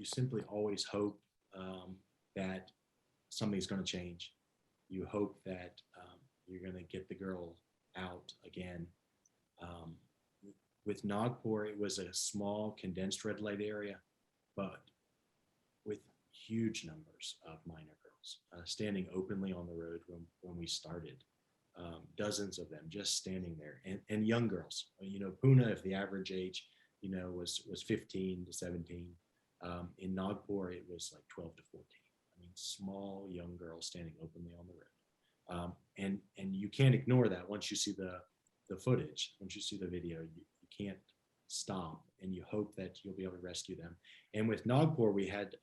you simply always hope that something's going to change. You hope that you're going to get the girl out again. With Nagpur, it was a small condensed red light area, but with huge numbers of minor girls standing openly on the road when we started. Dozens of them just standing there, and young girls. You know, Pune, if the average age, you know, was 15 to 17. In Nagpur, it was like 12 to 14. I mean, small young girls standing openly on the road. And you can't ignore that once you see the footage, once you see the video. You can't stop, and you hope that you'll be able to rescue them. And with Nagpur, we had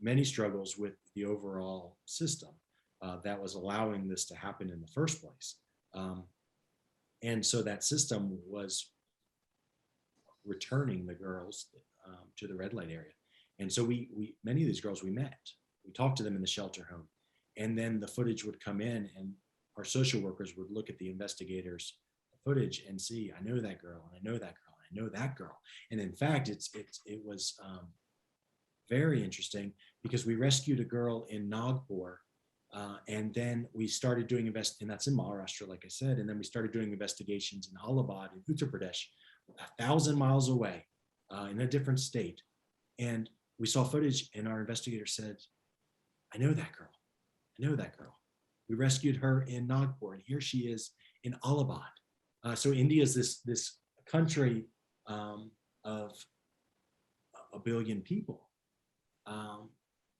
many struggles with the overall system that was allowing this to happen in the first place. And so that system was returning the girls to the red light area. And so we many of these girls we met, we talked to them in the shelter home, and then the footage would come in, and our social workers would look at the investigators' footage and see, I know that girl, and I know that girl, and I know that girl. And in fact, it was very interesting, because we rescued a girl in Nagpur, and then we started doing and that's in Maharashtra, like I said, and then we started doing investigations in Allahabad in Uttar Pradesh, 1,000 miles away, in a different state. And we saw footage, and our investigator said, I know that girl. I know that girl. We rescued her in Nagpur, and here she is in Allahabad. So India is this country of 1 billion people.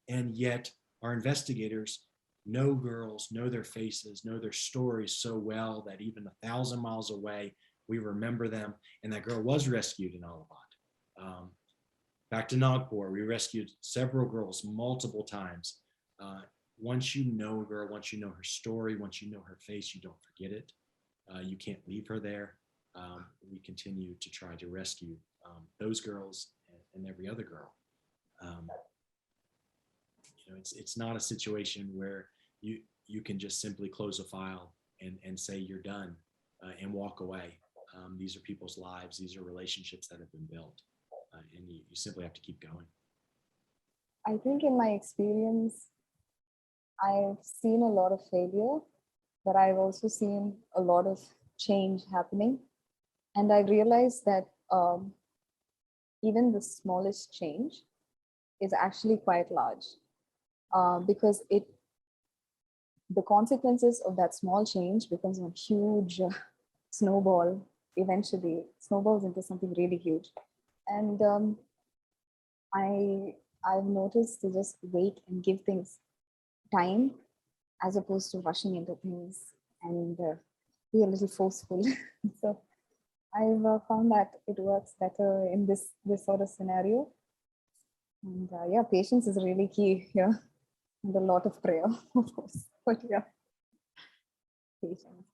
And yet our investigators know girls, know their faces, know their stories so well that even 1,000 miles away, we remember them. And that girl was rescued in Allahabad. Back to Nagpur, we rescued several girls multiple times. Once you know a girl, once you know her story, once you know her face, you don't forget it. You can't leave her there. We continue to try to rescue those girls and every other girl. You know, it's not a situation where you can just simply close a file and say you're done and walk away. These are people's lives. These are relationships that have been built, and you simply have to keep going. I think in my experience, I've seen a lot of failure, but I've also seen a lot of change happening. And I realized that even the smallest change is actually quite large, because the consequences of that small change becomes a huge snowball. Eventually snowballs into something really huge. And I've noticed to just wait and give things time, as opposed to rushing into things and be a little forceful. So I've found that it works better in this sort of scenario. And yeah, patience is really key here, and a lot of prayer, of course. But yeah, patience.